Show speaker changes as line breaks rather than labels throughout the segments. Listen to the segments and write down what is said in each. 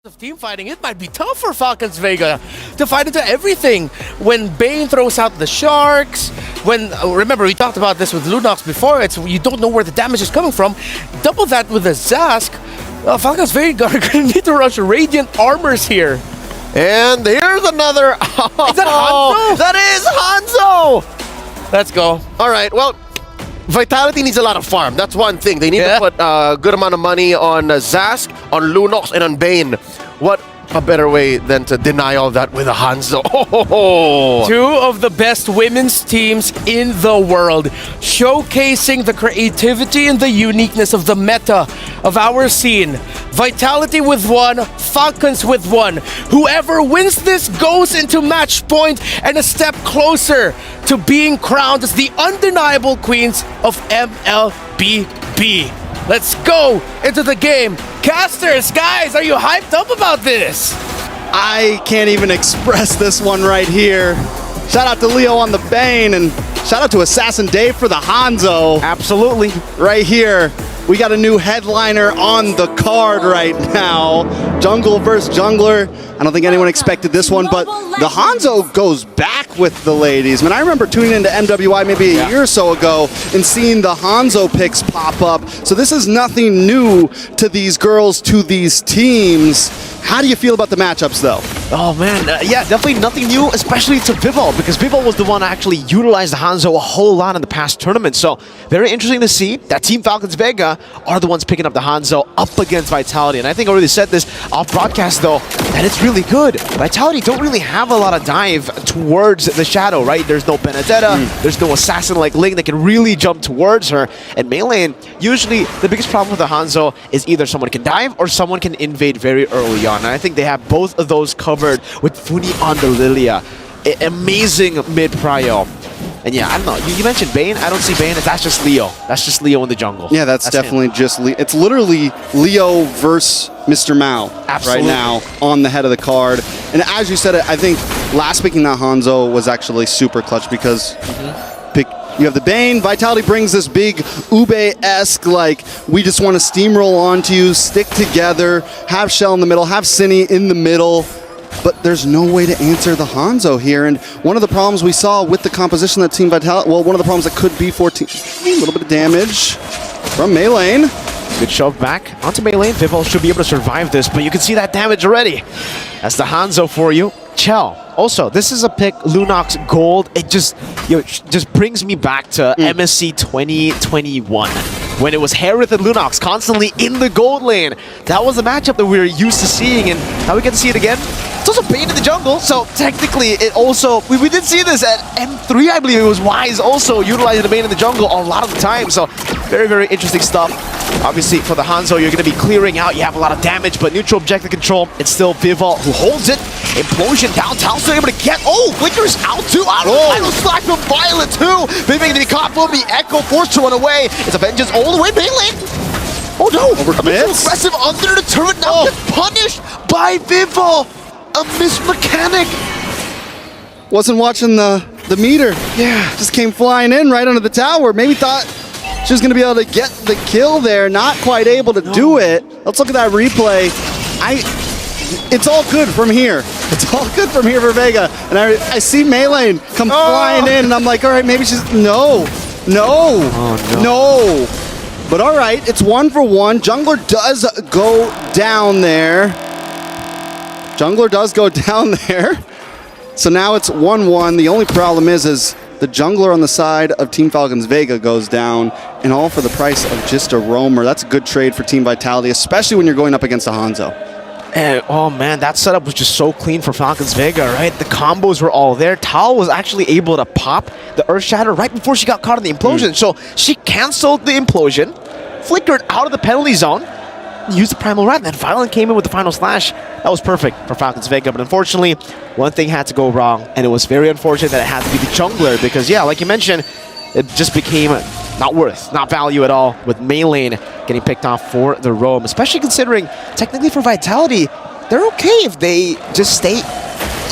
of team fighting, it might be tough for Falcons Vega to fight into everything. When Bane throws out the sharks, when remember we talked about this with Lunox before, it's you don't know where the damage is coming from. Double that with the Zask, Falcons Vega are gonna need to rush Radiant Armors here.
And here's another.
Is that Hanzo?
That is Hanzo!
Let's go.
All right, well, Vitality needs a lot of farm. That's one thing. They need to put a good amount of money on Zask, on Lunox, and on Bane. What a better way than to deny all that with a Hanzo.
Two of the best women's teams in the world, showcasing the creativity and the uniqueness of the meta of our scene. Vitality with one, Falcons with one. Whoever wins this goes into match point and a step closer to being crowned as the undeniable queens of MLBB. Let's go into the game. Casters, guys, are you hyped up about this?
I can't even express this one right here. Shout out to Leo on the Bane, and shout out to Assassin Dave for the Hanzo.
Absolutely.
Right here, we got a new headliner on the card right now. Jungle versus Jungler. I don't think anyone expected this one, but the Hanzo goes back with the ladies. Man, I remember tuning into MWI maybe a year or so ago and seeing the Hanzo picks pop up. So this is nothing new to these girls, to these teams. How do you feel about the matchups, though?
Oh, man. Yeah, definitely nothing new, especially to Vivol, because Vivol was the one that actually utilized the Hanzo a whole lot in the past tournament. So very interesting to see that Team Falcons Vega are the ones picking up the Hanzo up against Vitality. And I think I already said this off broadcast, though, that it's really good. Vitality don't really have a lot of dive towards the Shadow, right? There's no Benedetta, there's no assassin like Ling that can really jump towards her. And melee, usually the biggest problem with the Hanzo is either someone can dive or someone can invade very early on. And I think they have both of those covered with Funi on the Lilia. Amazing mid-prio. And yeah, I don't know. You mentioned Bane. I don't see Bane. That's just Leo. That's just Leo in the jungle.
Yeah, that's definitely just Leo. It's literally Leo versus Mr. Mao right now on the head of the card. And as you said, I think last picking that Hanzo was actually super clutch because you have the Bane. Vitality brings this big Ube-esque, like, we just want to steamroll onto you, stick together, have Shell in the middle, have Cine in the middle. But there's no way to answer the Hanzo here. And one of the problems we saw with the composition that Team Vitality, well, one of the problems that could be for a little bit of damage from Melee.
Good shove back onto Melee. Vivol should be able to survive this, but you can see that damage already. That's the Hanzo for you. Chell. Also, this is a pick, Lunox Gold. It just, just brings me back to MSC 2021. When it was Harith and Lunox constantly in the gold lane. That was a matchup that we were used to seeing, and now we get to see it again. It's also Bane in the jungle, so technically it also... We did see this at M3, I believe it was Wise also utilizing the Bane in the jungle a lot of the time, so very, very interesting stuff. Obviously, for the Hanzo, you're going to be clearing out. You have a lot of damage, but neutral objective control, it's still Vivol who holds it. Implosion downtown, still able to get... Oh, Flicker's out too! Out of the final slack from Violet too! Vivol to be caught from the Echo, forced to run away. It's a vengeance all the way, Melee! Oh no! Aggressive under the turret, now gets punished by Vivol! A missed mechanic!
Wasn't watching the meter. Yeah. Just came flying in right under the tower. Maybe thought she was going to be able to get the kill there. Not quite able to do it. Let's look at that replay. It's all good from here. It's all good from here for Vega. And I see Melee come flying in, and I'm like, all right, maybe she's... No. But all right, it's 1 for 1. Jungler does go down there. So now it's 1-1. The only problem is the jungler on the side of Team Falcons Vega goes down, and all for the price of just a roamer. That's a good trade for Team Vitality, especially when you're going up against a Hanzo.
Oh man, that setup was just so clean for Falcons Vega, right? The combos were all there. Tal was actually able to pop the Earth Shatter right before she got caught in the implosion. So she canceled the implosion, flickered out of the penalty zone, used the Primal Rat, and then Violent came in with the final slash. That was perfect for Falcons Vega, but unfortunately, one thing had to go wrong, and it was very unfortunate that it had to be the jungler, because yeah, like you mentioned, it just became not value at all, with Melee getting picked off for the roam, especially considering, technically for Vitality, they're okay if they just stay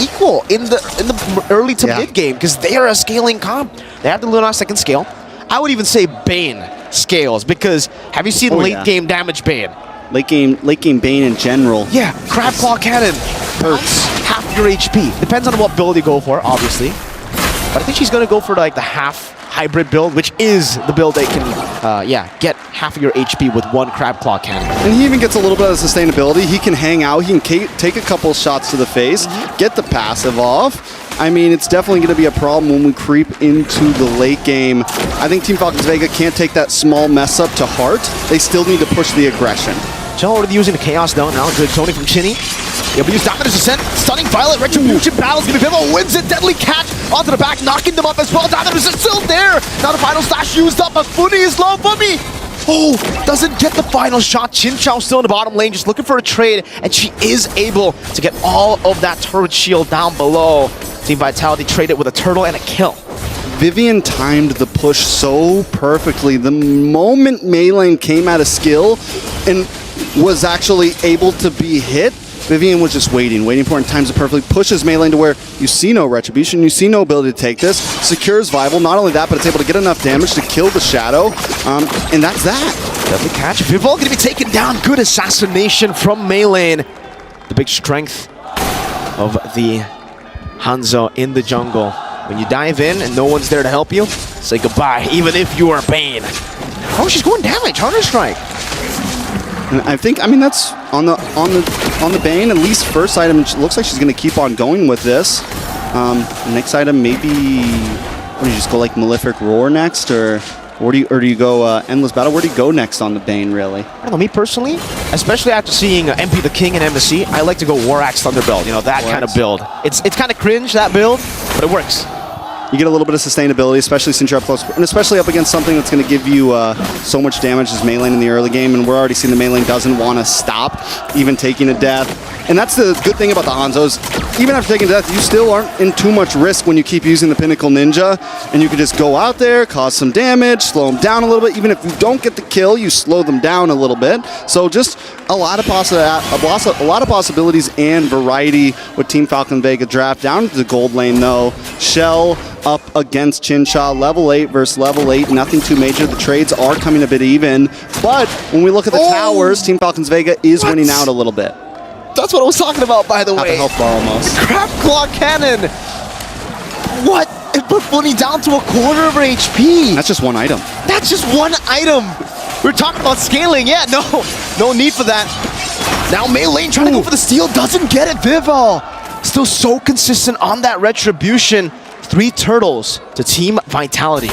equal in the early to mid game, because they are a scaling comp. They have the Lunox that can scale. I would even say Bane scales, because have you seen late game damage Bane?
late game Bane in general.
Yeah, Crab Claw Cannon hurts half your HP. Depends on what build you go for, obviously. But I think she's going to go for like the half hybrid build, which is the build that can, get half of your HP with one Crab Claw Cannon.
And he even gets a little bit of sustainability. He can hang out. He can take a couple shots to the face, get the passive off. I mean, it's definitely going to be a problem when we creep into the late game. I think Team Falcons Vega can't take that small mess up to heart. They still need to push the aggression.
Chell already using the Chaos though now. Good Tony from Chinny. Able to use Dominus Ascent. Stunning Violet. Retribution battles. Vivo wins it. Deadly catch onto the back, knocking them up as well. Dominus is still there. Now the final slash used up, but Fumi is low. Fumi! Oh, doesn't get the final shot. Chin Chow still in the bottom lane, just looking for a trade, and she is able to get all of that turret shield down below. Team Vitality traded with a turtle and a kill.
Vivian timed the push so perfectly. The moment Maylane came out of skill and was actually able to be hit, Vivian was just waiting for it and times it perfectly. Pushes Maylane to where you see no retribution, you see no ability to take this. Secures Vival. Not only that, but it's able to get enough damage to kill the Shadow. And that's that.
Deadly catch. Vivol going to be taken down. Good assassination from Maylane. The big strength of the Hanzo in the jungle. When you dive in and no one's there to help you, say goodbye, even if you are Bane. Oh, she's going damage. Hunter Strike.
And I think, I mean, that's on the Bane. At least first item, it looks like she's going to keep on going with this. Next item, maybe, what do you just go like Malefic Roar next, or do you go Endless Battle? Where do you go next on the Bane, really?
I don't know, me personally, especially after seeing MP the King and MSC, I like to go War Axe Thunderbolt, you know, that kind of build. It's kind of cringe, that build, but it works.
You get a little bit of sustainability, especially since you're up close, and especially up against something that's going to give you so much damage as Maylane in the early game, and we're already seeing the Maylane doesn't want to stop, even taking a death. And that's the good thing about the Hanzos. Even after taking a death, you still aren't in too much risk when you keep using the Pinnacle Ninja, and you can just go out there, cause some damage, slow them down a little bit. Even if you don't get the kill, you slow them down a little bit. So just a lot of possibilities and variety with Team Falcon Vega draft. Down to the gold lane, though. Shell up against Chinsha, level 8 versus level 8, nothing too major. The trades are coming a bit even, but when we look at the towers, Team Falcons Vega is winning out a little bit.
That's what I was talking about, by the way.
Half a health bar almost.
Crab Claw Cannon! What? It put Bunny down to a quarter of her HP.
That's just one item.
That's just one item. We're talking about scaling. Yeah, no need for that. Now Maylane trying to go for the steal, doesn't get it. Vival still so consistent on that retribution. 3 turtles to Team Vitality.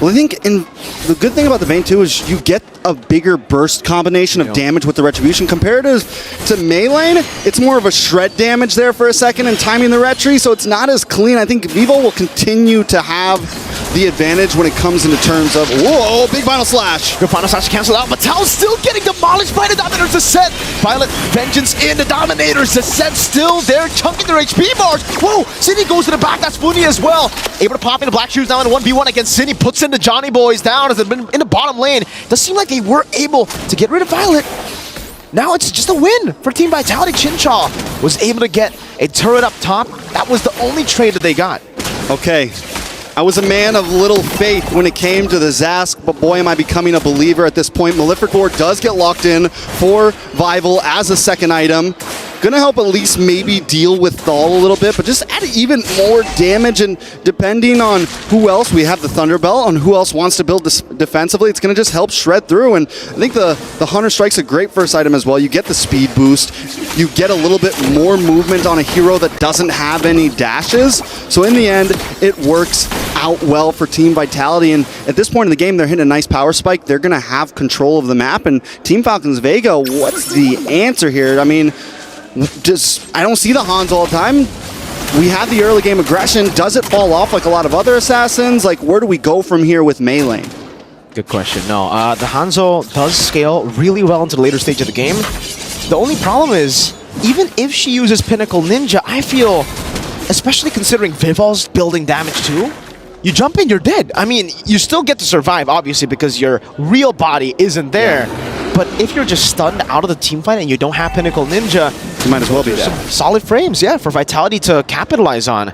Well, I think the good thing about the Bane too is you get a bigger burst combination of damage with the retribution. Compared to Maylane, it's more of a shred damage there for a second and timing the retri, so it's not as clean. I think Vivo will continue to have the advantage when it comes into terms of, whoa, big final slash.
Good final slash cancel out, but Tal's still getting demolished by the Dominator's Ascent. Violet Vengeance in the Dominator's Ascent still there, chunking their HP bars. Whoa, Cindy goes to the back, that's Funi as well. Able to pop in the Black Shoes now in a 1v1 against Cindy, puts in the Johnny Boys down as they've been in the bottom lane. Does seem like they were able to get rid of Violet. Now it's just a win for Team Vitality. Chinchaw was able to get a turret up top. That was the only trade that they got.
Okay. I was a man of little faith when it came to the Zask, but boy, am I becoming a believer at this point. Malefic Roar does get locked in for Vival as a second item. Gonna help at least maybe deal with Thal a little bit, but just add even more damage, and depending on who else, we have the Thunderbelt, on who else wants to build this defensively, it's gonna just help shred through. And I think the Hunter Strike's a great first item as well. You get the speed boost, you get a little bit more movement on a hero that doesn't have any dashes, so in the end, it works out well for Team Vitality. And at this point in the game, they're hitting a nice power spike. They're gonna have control of the map, and Team Falcons Vega, what's the answer here? I mean, I don't see the Hans all the time. We have the early game aggression. Does it fall off like a lot of other assassins? Like, where do we go from here with Maylane?
Good question. No, the Hanzo does scale really well into the later stage of the game. The only problem is, even if she uses Pinnacle Ninja, I feel, especially considering Vival's building damage too, you jump in, you're dead. I mean, you still get to survive, obviously, because your real body isn't there. But if you're just stunned out of the team fight and you don't have Pinnacle Ninja,
you might as well be dead.
Some solid frames, yeah, for Vitality to capitalize on.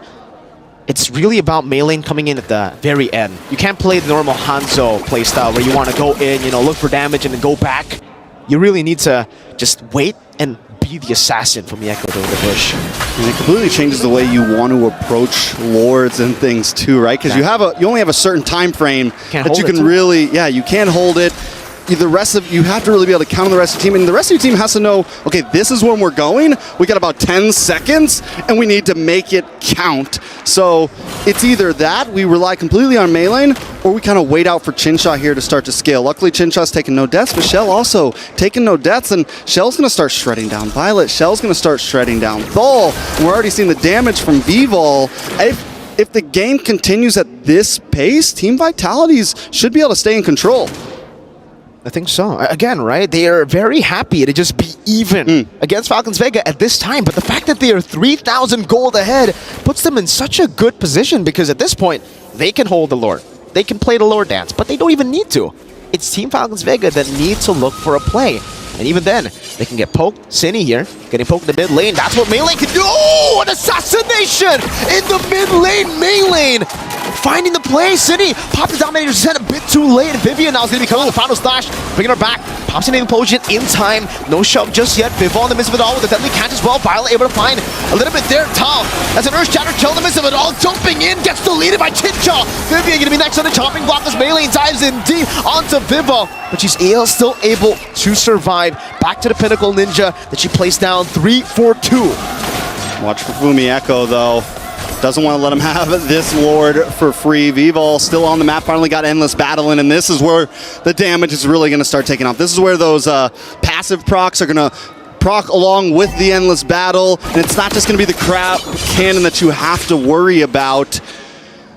It's really about Maylane coming in at the very end. You can't play the normal Hanzo playstyle where you want to go in, you know, look for damage and then go back. you really need to just wait and be the assassin from the Echo in the bush.
And it completely changes the way you want to approach lords and things too, right? Because you only have a certain time frame that you can really, you can't hold it. You have to really be able to count on the rest of the team, and the rest of your team has to know, okay, this is when we're going. We got about 10 seconds, and we need to make it count. So it's either that, we rely completely on Maylane, or we kind of wait out for Chinshaw here to start to scale. Luckily, Chinshaw's taking no deaths, but Shell also taking no deaths, and Shell's going to start shredding down Violet. Shell's going to start shredding down Thol. We're already seeing the damage from Vvol. If the game continues at this pace, Team Vitalities should be able to stay in control.
I think so. Again, right? They are very happy to just be even against Falcons Vega at this time, but the fact that they are 3,000 gold ahead puts them in such a good position because at this point, they can hold the Lord. They can play the Lord dance, but they don't even need to. It's Team Falcons Vega that needs to look for a play. And even then, they can get poked. Cinny here, getting poked in the mid lane. That's what Maylane can do. Oh, an assassination in the mid lane. Maylane finding the play. Cinny popped the Dominator set a bit too late. Vivian now is going to be coming with the final slash, bringing her back. Pops in an implosion in time. No shove just yet. Vivol in the midst of it all with a deadly catch as well. Violet able to find a little bit there. Tom, as an Earth Shatter kill in the midst of it all. Jumping in, gets deleted by Chinchaw. Vivian going to be next on the chopping block as Maylane dives in deep onto Vivol. But she's still able to survive. Back to the Pinnacle Ninja that she placed down 3-4-2.
Watch for Fumi Echo, though. Doesn't want to let him have this Lord for free. Vvol still on the map, finally got Endless Battle in, and this is where the damage is really going to start taking off. This is where those passive procs are going to proc along with the Endless Battle, and it's not just going to be the crap cannon that you have to worry about.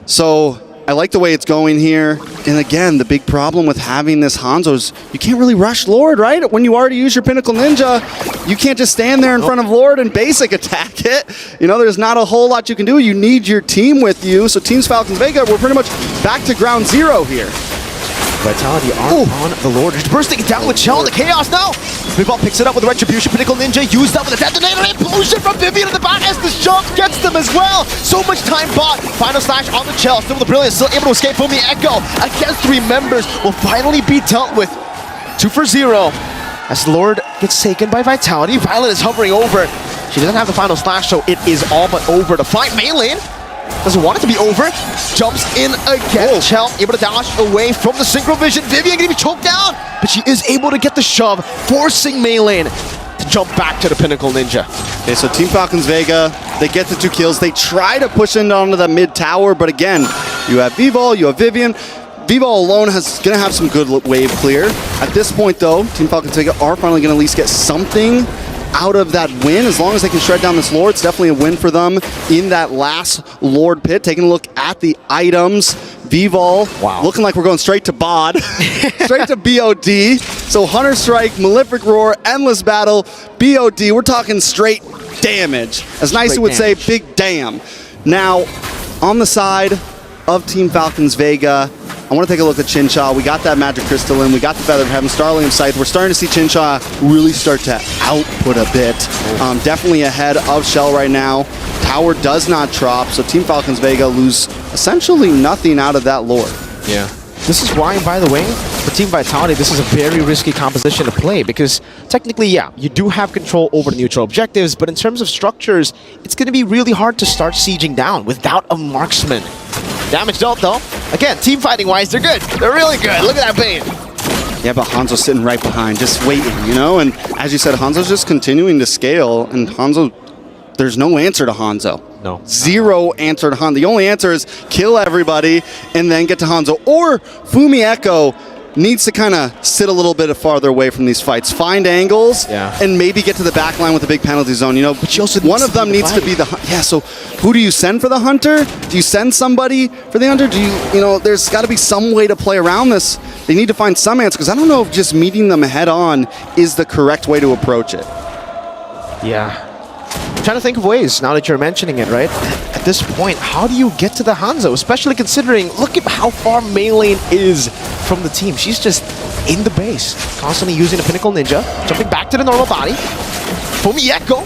So I like the way it's going here. And again, the big problem with having this Hanzo is you can't really rush Lord, right? When you already use your Pinnacle Ninja, you can't just stand there in front of Lord and basic attack it. You know, there's not a whole lot you can do. You need your team with you. So Teams Falcons Vega, we're pretty much back to ground zero here.
Vitality are on the Lord. Just bursting it down with Shell in the chaos now. Vivol picks it up with the Retribution. Pinnacle Ninja used up with the detonator. Implosion from Vivian in the back as the shove gets them as well. So much time bought. Final slash on the Shell. Still with the Brilliance. Still able to escape from the Echo. Against 3 members will finally be dealt with. 2-for-0. As Lord gets taken by Vitality. Violet is hovering over. She doesn't have the final slash, so it is all but over to fight Maylane. Doesn't want it to be over. Jumps in again. Shell able to dash away from the Synchro Vision. Vivian going to be choked down, but she is able to get the shove, forcing Maylane to jump back to the Pinnacle Ninja.
Okay, so Team Falcons Vega, they get the 2 kills. They try to push in onto the mid tower, but again, you have Vvol, you have Vivian. Vvol alone is going to have some good wave clear. At this point, though, Team Falcons Vega are finally going to at least get something out of that win. As long as they can shred down this Lord, it's definitely a win for them in that last Lord pit. Taking a look at the items, Vvol, looking like we're going straight to BOD, straight to BOD. So Hunter Strike, Malefic Roar, Endless Battle, BOD. We're talking straight damage. As Nicey would say, big damn. Now, on the side of Team Falcons Vega, I want to take a look at Chinshaw. We got that Magic Crystal in. We got the Feather of Heaven, Starling of Scythe. We're starting to see Chinshaw really start to output a bit. Definitely ahead of Shell right now. Tower does not drop, so Team Falcons Vega lose essentially nothing out of that Lord.
Yeah. This is why, by the way, for Team Vitality, this is a very risky composition to play because technically, yeah, you do have control over the neutral objectives, but in terms of structures, it's going to be really hard to start sieging down without a marksman. Damage dealt, though. Again, team fighting-wise, they're good. They're really good. Look at that Bane.
Yeah, but Hanzo's sitting right behind, just waiting, you know? And as you said, Hanzo's just continuing to scale, and Hanzo, there's no answer to Hanzo.
No.
Zero answer to Hanzo. The only answer is kill everybody and then get to Hanzo. Or Fumi Echo needs to kind of sit a little bit farther away from these fights, find angles, and maybe get to the back line with a big penalty zone. You know, but one of them needs to be the so who do you send for the Hunter? Do you send somebody for the Hunter? Do you know? There's got to be some way to play around this. They need to find some answer because I don't know if just meeting them head on is the correct way to approach it.
Yeah. I'm trying to think of ways, now that you're mentioning it, right? At this point, how do you get to the Hanzo? Especially considering, look at how far Maylane is from the team. She's just in the base, constantly using the Pinnacle Ninja, jumping back to the normal body. Fumi Echo,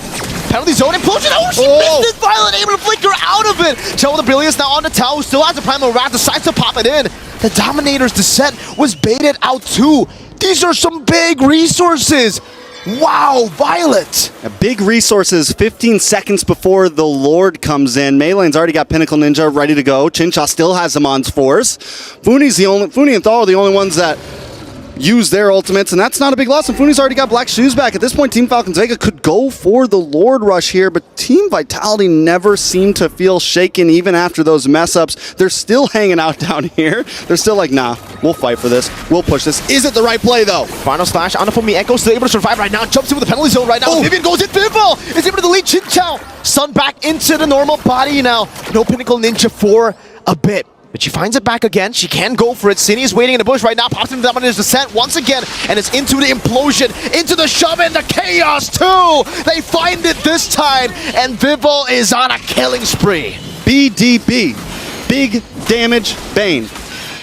penalty zone, implosion. Oh, she missed it! Violet able to flicker out of it! Shell with the Brilliance now on the Tau, still has a Primal Wrath, decides to pop it in. The Dominator's descent was baited out too. These are some big resources. Wow, Violet.
Big resources 15 seconds before the Lord comes in. Maylane's already got Pinnacle Ninja ready to go. Chincha still has them on force. Funi and Thal are the only ones that use their ultimates, and that's not a big loss. And Funi's already got Black Shoes back. At this point, Team Falcons Vega could go for the Lord Rush here, but Team Vitality never seemed to feel shaken even after those mess-ups. They're still hanging out down here. They're still like, nah, we'll fight for this. We'll push this. Is it the right play, though?
Final slash on the Fumi Echo, still able to survive right now. Jumps in with the penalty zone right now.
Oh.
Vivian goes in. Vivo is able to delete Chin Chow. Sun back into the normal body now. No Pinnacle Ninja for a bit. But she finds it back again. She can go for it. Cine is waiting in the bush right now. Pops into Dominator's Descent once again. And it's into the implosion, into the shove, and the chaos too. They find it this time. And Vivo is on a killing spree.
BDB. Big Damage Bane.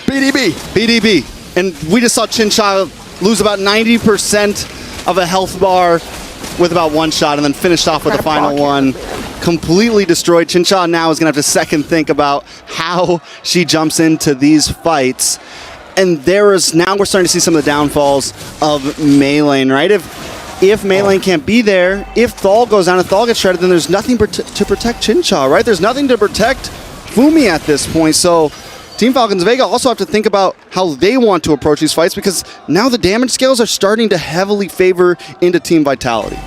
BDB. And we just saw Chincha lose about 90% of a health bar with about one shot and then finished off with the final one. Completely destroyed. Chincha now is going to have to second think about how she jumps into these fights. And now we're starting to see some of the downfalls of Maylane, right? If Maylane can't be there, if Thal goes down and Thal gets shredded, then there's nothing to protect Chincha, right? There's nothing to protect Fumi at this point. So Team Falcons Vega also have to think about how they want to approach these fights, because now the damage scales are starting to heavily favor into Team Vitality.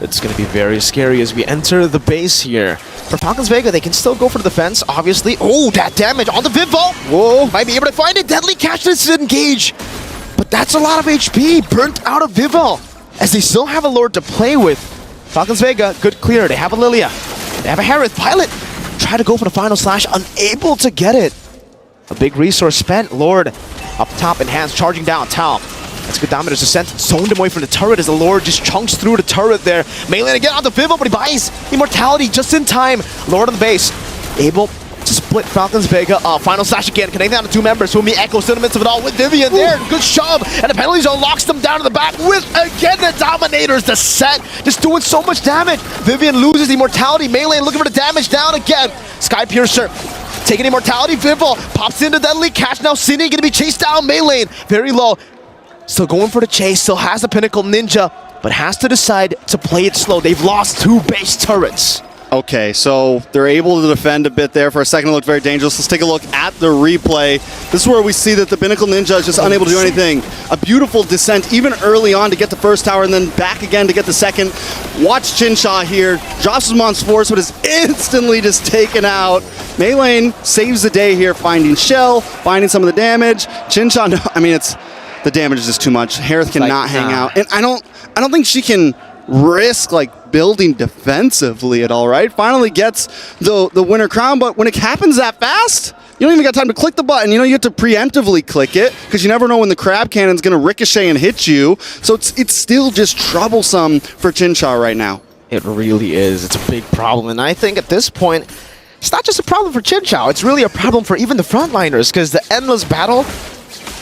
It's going to be very scary as we enter the base here. For Falcons Vega, they can still go for the defense, obviously. Oh, that damage on the Vivo.
Whoa.
Might be able to find it. Deadly Catch to engage. But that's a lot of HP burnt out of Vivo, as they still have a Lord to play with. Falcons Vega, good clear. They have a Lilia. They have a Harith. Pilot try to go for the final slash, unable to get it. A big resource spent. Lord up top, enhanced, charging down. Tal. That's good damage. Descent zoned him away from the turret as the Lord just chunks through the turret there. Maylane again on the Vivo, but he buys Immortality just in time. Lord on the base, able to split Falcons Vega. Final slash again, connecting down to two members. Fumi Echo still in the midst of it all with Vivian there. Good shove, and the penalty zone locks them down to the back with, again, the Dominator's Descent. Just doing so much damage. Vivian loses the Immortality. Maylane looking for the damage down again. Sky Piercer taking Immortality. Vivo pops into Deadly Catch. Now Cine gonna be chased down. Maylane very low. Still going for the chase, still has the Pinnacle Ninja, but has to decide to play it slow. They've lost two base turrets.
Okay, so they're able to defend a bit there. For a second, it looked very dangerous. Let's take a look at the replay. This is where we see that the Pinnacle Ninja is just unable to do anything. A beautiful descent, even early on, to get the first tower, and then back again to get the second. Watch Chincha here. Drops him on force, but is instantly just taken out. Maylane saves the day here, finding Shell, finding some of the damage. Chincha, no, I mean, the damage is just too much. Harith cannot hang out. And I don't think she can risk like building defensively at all, right? Finally gets the winner crown, but when it happens that fast, you don't even got time to click the button. You know, you have to preemptively click it because you never know when the crab cannon's going to ricochet and hit you. So it's still just troublesome for Chincha right now.
It really is. It's a big problem. And I think at this point, it's not just a problem for Chincha. It's really a problem for even the frontliners, because the endless battle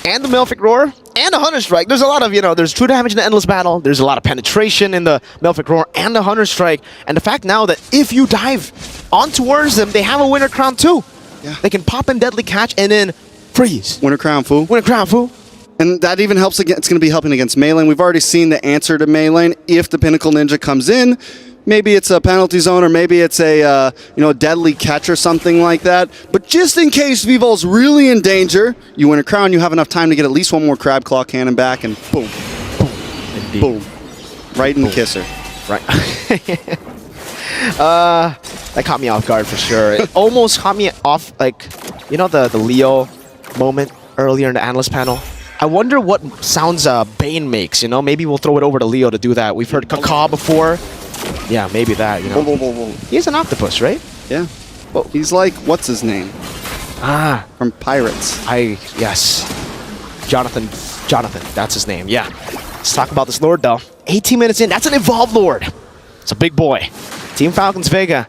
and the Malefic Roar and the Hunter Strike. There's a lot of, there's true damage in the Endless Battle. There's a lot of penetration in the Malefic Roar and the Hunter Strike. And the fact now that if you dive on towards them, they have a Winter Crown too. Yeah. They can pop in Deadly Catch and then freeze.
Winter Crown, fool.
Winter Crown, fool.
And that even helps again. It's going to be helping against Maylane. We've already seen the answer to Maylane. If the Pinnacle Ninja comes in, maybe it's a penalty zone, or maybe it's a Deadly Catch or something like that. But just in case Vivo's really in danger, you win a crown, you have enough time to get at least one more Crab Claw cannon back, and boom, boom, indeed. Boom. Right in the kisser.
Right. That caught me off guard for sure. It almost caught me off, the Leo moment earlier in the analyst panel. I wonder what sounds Bane makes, Maybe we'll throw it over to Leo to do that. We've heard Caw before. Yeah, maybe that, He's an octopus, right?
Yeah. Well, he's like, what's his name? From Pirates.
Yes. Jonathan, that's his name, yeah. Let's talk about this Lord, though. 18 minutes in, that's an Evolved Lord. It's a big boy. Team Falcons Vega.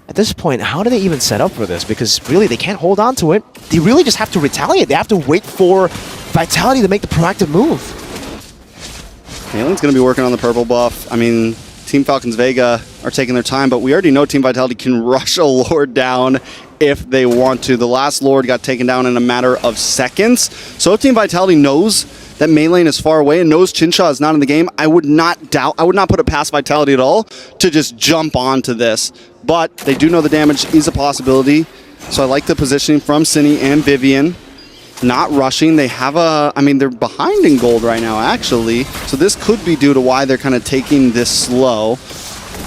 At this point, how do they even set up for this? Because really, they can't hold on to it. They really just have to retaliate. They have to wait for Vitality to make the proactive move.
Malayne's going to be working on the purple buff. I mean, Team Falcons Vega are taking their time, but we already know Team Vitality can rush a Lord down if they want to. The last Lord got taken down in a matter of seconds. So if Team Vitality knows that Mei Lane is far away and knows Chinshaw is not in the game, I would not put it past Vitality at all to just jump onto this. But they do know the damage is a possibility. So I like the positioning from Cine and Vivian. Not rushing. They have they're behind in gold right now, actually. So this could be due to why they're kind of taking this slow.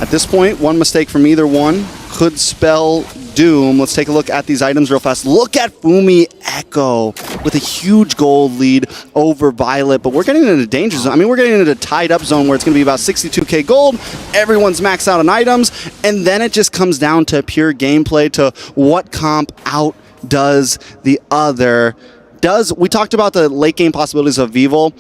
At this point, one mistake from either one could spell doom. Let's take a look at these items real fast. Look at Fumi Echo with a huge gold lead over Violet, but we're getting into danger zone. I mean, we're getting into a tied up zone where it's going to be about 62k gold. Everyone's maxed out on items, and then it just comes down to pure gameplay, to what comp outdoes the other. We talked about the late game possibilities of Vivo.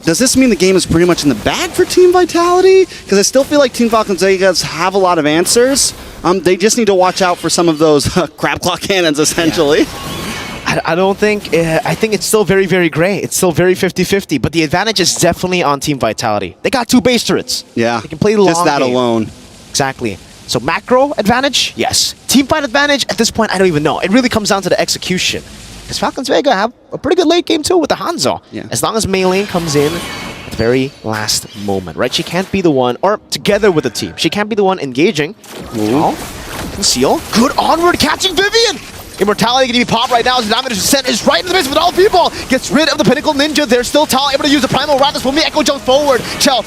Does this mean the game is pretty much in the bag for Team Vitality? Because I still feel like Team Falcons Vegas have a lot of answers. They just need to watch out for some of those crab claw cannons, essentially.
Yeah. I don't think... I think it's still very, very gray. It's still very 50-50, but the advantage is definitely on Team Vitality. They got 2 base turrets.
Yeah,
they can play long
just that
game.
alone.
Exactly. So macro advantage? Yes. Team fight advantage? At this point, I don't even know. It really comes down to the execution. Because Falcons Vega have a pretty good late game too with the Hanzo. Yeah. As long as Mei Lane comes in at the very last moment, right? She can't be the one, or together with the team, she can't be the one engaging. Conceal. Good onward catching Vivian! Immortality going to be popped right now as the damage is right in the midst with all people. Gets rid of the Pinnacle Ninja. There's still Tal able to use the Primal Raptors. Fumi Echo jumps forward. Chell.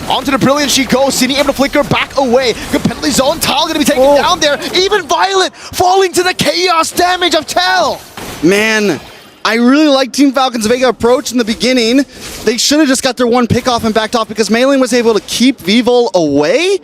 Onto the Brilliant she goes. Cine able to flicker back away. Good penalty zone. Tal going to be taken down there. Even Violet falling to the chaos damage of Tal.
Man, I really like Team Falcons Vega approach in the beginning. They should have just got their one pick off and backed off, because Mei Lane was able to keep Vivol away.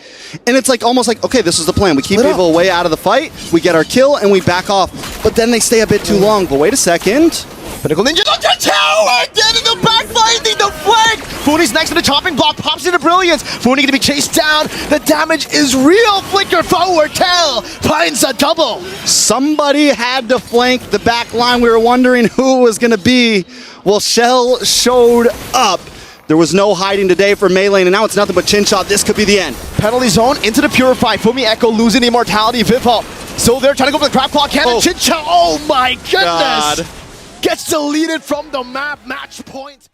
And it's like almost like, okay, this is the plan. We keep Vivol away out of the fight, we get our kill, and we back off. But then they stay a bit too long. But wait a second.
Pinnacle Ninja on the tower! Dead in the back, finding the flank! Funi's next to the chopping block, pops into Brilliance. Funi gonna be chased down. The damage is real. Flicker forward, Tel finds a double.
Somebody had to flank the back line. We were wondering who it was gonna be. Well, Shell showed up. There was no hiding today for Mei Lane, and now it's nothing but chin shot. This could be the end.
Penalty zone into the Purify. Fumi Echo losing Immortality. Vipal still there, trying to go for the crab claw cannon. Chin shot. Oh my goodness!
God.
Gets deleted from the map. Match point.